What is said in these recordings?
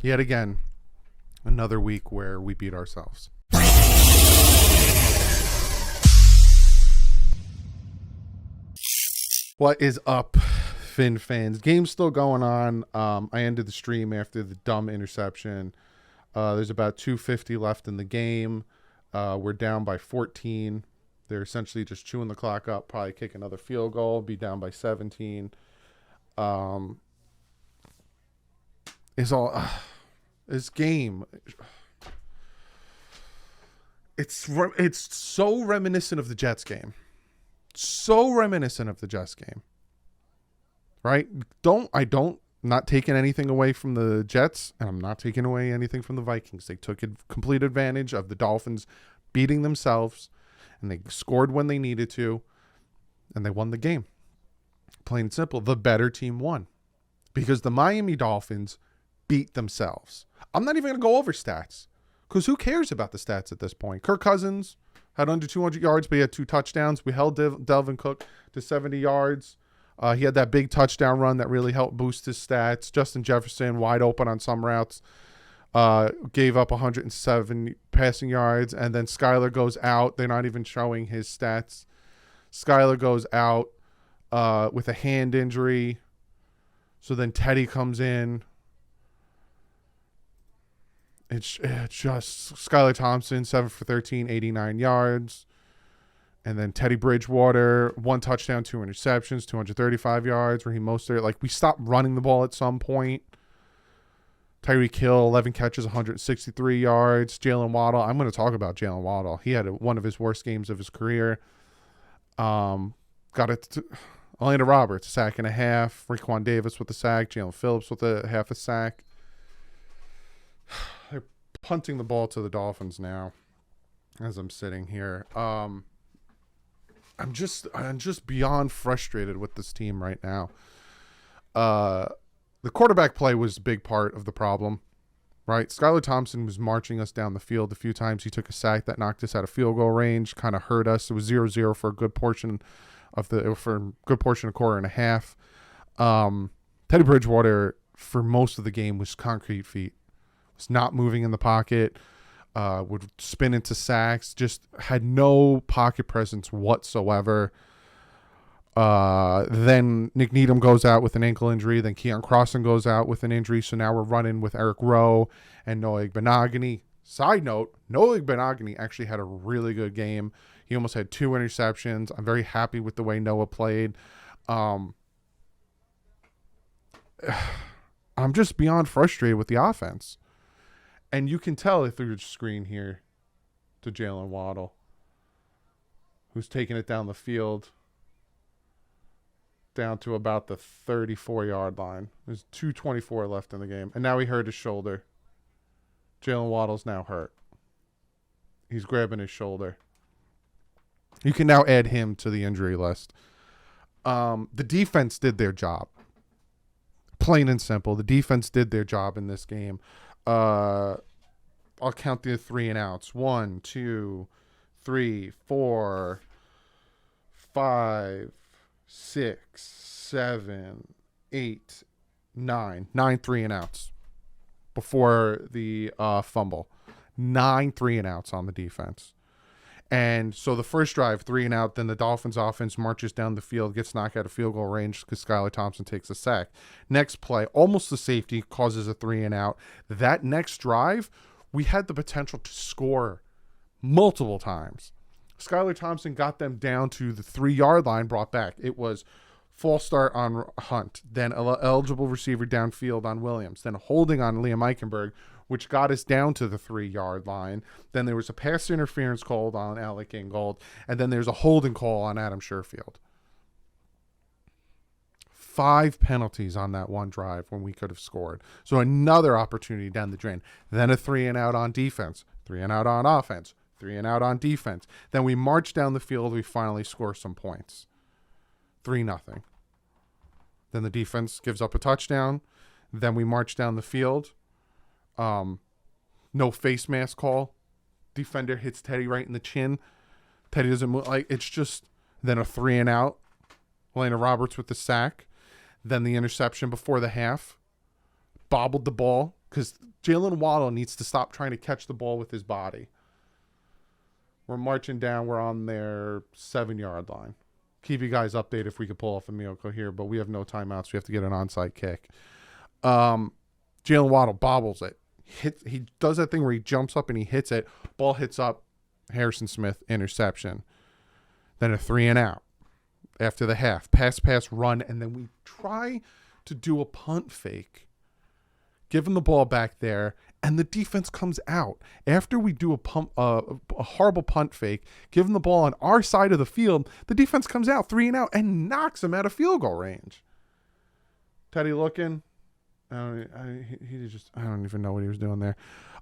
Yet again, another week where we beat ourselves. What is up, Finn fans? Game's still going on. I ended the stream after the dumb interception. There's about 2:50 left in the game. We're down by 14. They're essentially just chewing the clock up, probably kick another field goal, be down by 17. This game, it's so reminiscent of the Jets game. So reminiscent of the Jets game. Right? Not taking anything away from the Jets, and I'm not taking away anything from the Vikings. They took complete advantage of the Dolphins beating themselves, and they scored when they needed to, and they won the game. Plain and simple, the better team won. Because the Miami Dolphins beat themselves. I'm not even going to go over stats, because who cares about the stats at this point? Kirk Cousins had under 200 yards, but he had 2 touchdowns. We held Delvin Cook to 70 yards. He had that big touchdown run that really helped boost his stats. Justin Jefferson, wide open on some routes, gave up 107 passing yards. And then Skyler goes out. They're not even showing his stats. Skyler goes out with a hand injury. So then Teddy comes in. It's just Skylar Thompson, 7 for 13, 89 yards. And then Teddy Bridgewater, 1 touchdown, 2 interceptions, 235 yards. Raheem Mostert, we stopped running the ball at some point. Tyreek Hill, 11 catches, 163 yards. Jalen Waddle, I'm going to talk about Jalen Waddle. He had one of his worst games of his career. Got it to Orlando Roberts, a sack and a half. Raekwon Davis with a sack. Jalen Phillips with a half a sack. They're punting the ball to the Dolphins now as I'm sitting here. I'm just beyond frustrated with this team right now. The quarterback play was a big part of the problem, right? Skylar Thompson was marching us down the field a few times. He took a sack that knocked us out of field goal range, kind of hurt us. It was 0-0 for a good portion of a quarter and a half. Teddy Bridgewater for most of the game was concrete feet. Was not moving in the pocket. Would spin into sacks, just had no pocket presence whatsoever. Then Nick Needham goes out with an ankle injury. Then Keon Crossan goes out with an injury. So now we're running with Eric Rowe and Noah Igbenogany. Side note, Noah Igbenogany actually had a really good game. He almost had 2 interceptions. I'm very happy with the way Noah played. I'm just beyond frustrated with the offense. And you can tell through your screen here to Jalen Waddle, who's taking it down the field down to about the 34-yard line. There's 2:24 left in the game. And now he hurt his shoulder. Jalen Waddle's now hurt. He's grabbing his shoulder. You can now add him to the injury list. The defense did their job. Plain and simple. The defense did their job in this game. I'll count the 3 and outs. 1, 2, 3, 4, 5, 6, 7, 8, 9. 9 3 and outs before the fumble. 9 3 and outs on the defense. And so the first drive, 3 and out, then the Dolphins offense marches down the field, gets knocked out of field goal range because Skylar Thompson takes a sack. Next play, almost the safety, causes a 3 and out. That next drive, we had the potential to score multiple times. Skylar Thompson got them down to the 3-yard line, brought back. It was false start on Hunt, then eligible receiver downfield on Williams, then holding on Liam Eichenberg, which got us down to the 3-yard line. Then there was a pass interference called on Alec Ingold, and then there's a holding call on Adam Sherfield. 5 penalties on that one drive when we could have scored. So another opportunity down the drain. Then a 3 and out on defense, 3 and out on offense, 3 and out on defense. Then we march down the field. We finally score some points. 3-0. Then the defense gives up a touchdown. Then we march down the field. No face mask call. Defender hits Teddy right in the chin. Teddy doesn't move. It's just then a 3 and out. Orlando Roberts with the sack. Then the interception before the half. Bobbled the ball. because Jalen Waddle needs to stop trying to catch the ball with his body. We're marching down. We're on their 7-yard line. Keep you guys updated if we could pull off a miracle here, but we have no timeouts. We have to get an onside kick. Jalen Waddle bobbles it. He does that thing where he jumps up and he hits it. Ball hits up. Harrison Smith, interception. Then a 3-and-out after the half. Pass, run, and then we try to do a punt fake. Give him the ball back there, and the defense comes out. After we do a horrible punt fake, give him the ball on our side of the field, the defense comes out 3-and-out and knocks him out of field goal range. Teddy looking. I don't even know what he was doing there.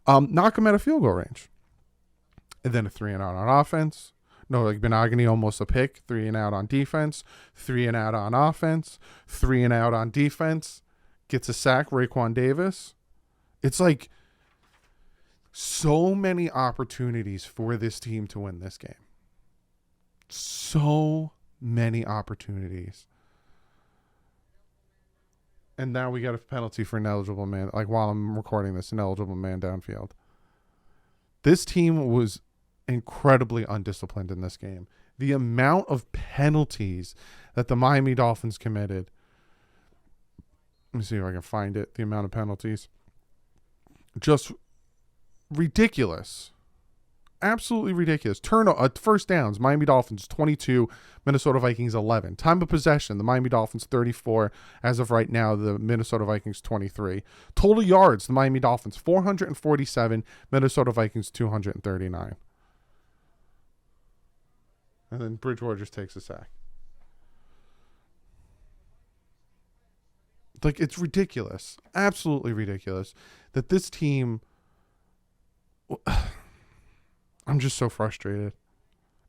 Knock him out of field goal range. And then a 3-and-out on offense. No, like Benogany, almost a pick. 3-and-out on defense. 3-and-out on offense. 3-and-out on defense. Gets a sack, Raekwon Davis. It's like so many opportunities for this team to win this game. So many opportunities. And now we got a penalty for an eligible man. Like while I'm recording this, an eligible man downfield. This team was incredibly undisciplined in this game. The amount of penalties that the Miami Dolphins committed. Let me see if I can find it. The amount of penalties. Just ridiculous. Absolutely ridiculous. First downs, Miami Dolphins 22, Minnesota Vikings 11. Time of possession, the Miami Dolphins 34. As of right now, the Minnesota Vikings 23. Total yards, the Miami Dolphins 447, Minnesota Vikings 239. And then Bridgewater just takes a sack. Like, it's ridiculous. Absolutely ridiculous that this team... I'm just so frustrated.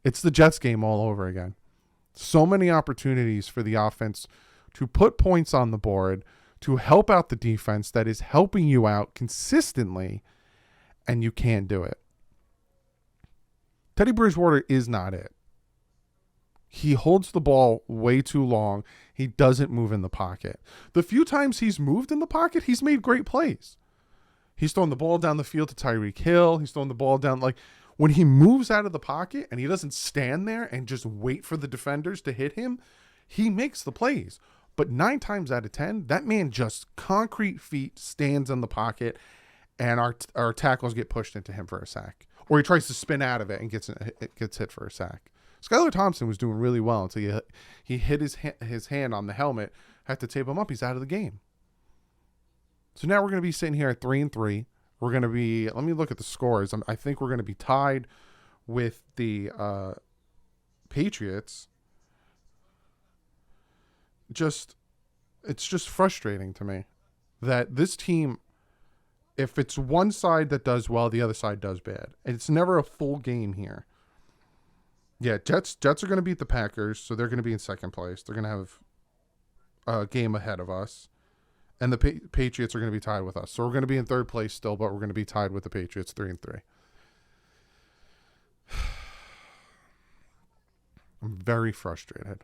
It's the Jets game all over again. So many opportunities for the offense to put points on the board, to help out the defense that is helping you out consistently, and you can't do it. Teddy Bridgewater is not it. He holds the ball way too long. He doesn't move in the pocket. The few times he's moved in the pocket, he's made great plays. He's thrown the ball down the field to Tyreek Hill. He's thrown the ball down. Like, when he moves out of the pocket and he doesn't stand there and just wait for the defenders to hit him, he makes the plays. But 9 times out of 10, that man just concrete feet stands in the pocket, and our tackles get pushed into him for a sack. Or he tries to spin out of it and gets hit for a sack. Skylar Thompson was doing really well until he hit his hand on the helmet, had to tape him up. He's out of the game. So now we're going to be sitting here at 3-3. We're going to be, let me look at the scores. I think we're going to be tied with the Patriots. It's just frustrating to me that this team, if it's one side that does well, the other side does bad. It's never a full game here. Yeah, Jets are going to beat the Packers, so they're going to be in second place. They're going to have a game ahead of us. And the Patriots are going to be tied with us. So we're going to be in third place still, but we're going to be tied with the Patriots 3-3. I'm very frustrated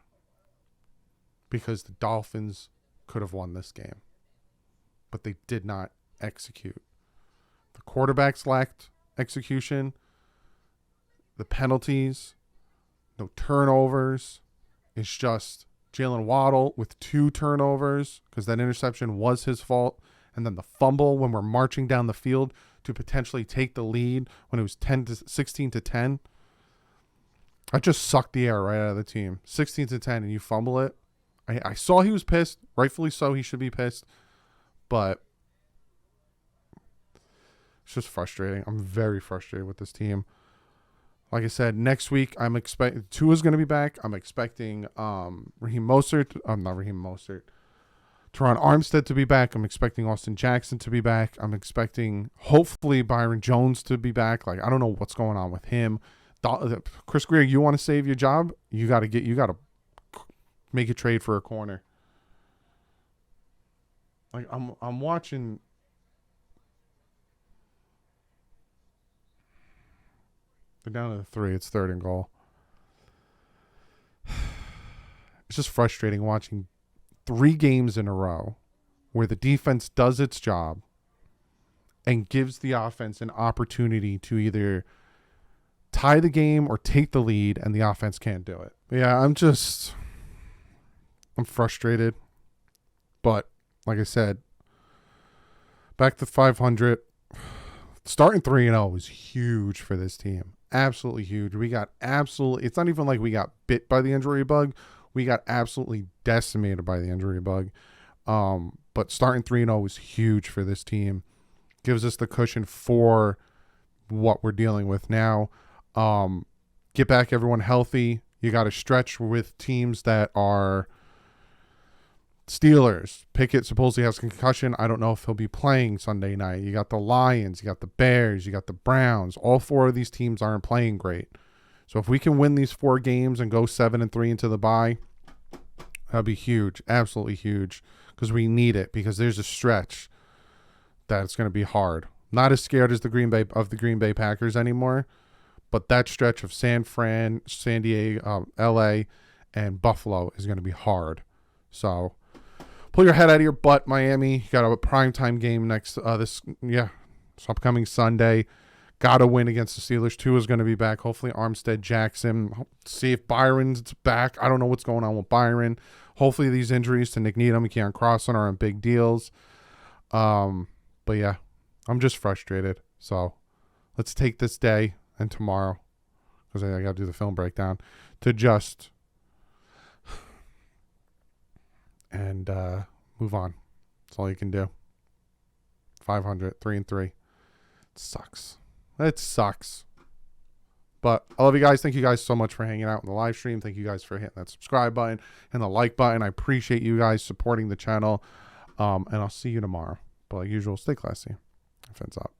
because the Dolphins could have won this game, but they did not execute. The quarterbacks lacked execution. The penalties, no turnovers. It's just Jalen Waddle with 2 turnovers because that interception was his fault. And then the fumble when we're marching down the field to potentially take the lead when it was 16-10. I just sucked the air right out of the team. 16-10 and you fumble it. I saw he was pissed. Rightfully so. He should be pissed. But it's just frustrating. I'm very frustrated with this team. Like I said, next week I'm expecting Tua's going to be back. I'm expecting Raheem Mostert. Not Raheem Mostert. Teron Armstead to be back. I'm expecting Austin Jackson to be back. I'm expecting hopefully Byron Jones to be back. Like, I don't know what's going on with him. Chris Greer, you want to save your job? You got to make a trade for a corner. Like, I'm watching. They're down to 3. It's 3rd and goal. It's just frustrating watching 3 games in a row where the defense does its job and gives the offense an opportunity to either tie the game or take the lead, and the offense can't do it. Yeah, I'm frustrated. But like I said, back to 500. Starting 3-0 was huge for this team. Absolutely huge. It's not even like we got bit by the injury bug. We got absolutely decimated by the injury bug. But starting 3-0 was huge for this team. Gives us the cushion for what we're dealing with now. Get back everyone healthy. You got to stretch with teams that are Steelers. Pickett supposedly has concussion. I don't know if he'll be playing Sunday night. You got the Lions. You got the Bears. You got the Browns. All 4 of these teams aren't playing great. So if we can win these 4 games and go 7-3 into the bye, that'd be huge. Absolutely huge. Because we need it. Because there's a stretch that it's going to be hard. Not as scared as the Green Bay Packers anymore. But that stretch of San Fran, San Diego, LA, and Buffalo is going to be hard. So pull your head out of your butt, Miami. You got a primetime game this upcoming Sunday. Got to win against the Steelers. Tua is going to be back. Hopefully Armstead, Jackson. See if Byron's back. I don't know what's going on with Byron. Hopefully these injuries to Nick Needham and Keon Crossan are in big deals. But yeah, I'm just frustrated. So let's take this day and tomorrow, because I got to do the film breakdown, to just and move on. That's all you can do. 500, 3-3. It sucks. It sucks. But I love you guys. Thank you guys so much for hanging out in the live stream. Thank you guys for hitting that subscribe button and the like button. I appreciate you guys supporting the channel. And I'll see you tomorrow. But like usual, stay classy. Offense up.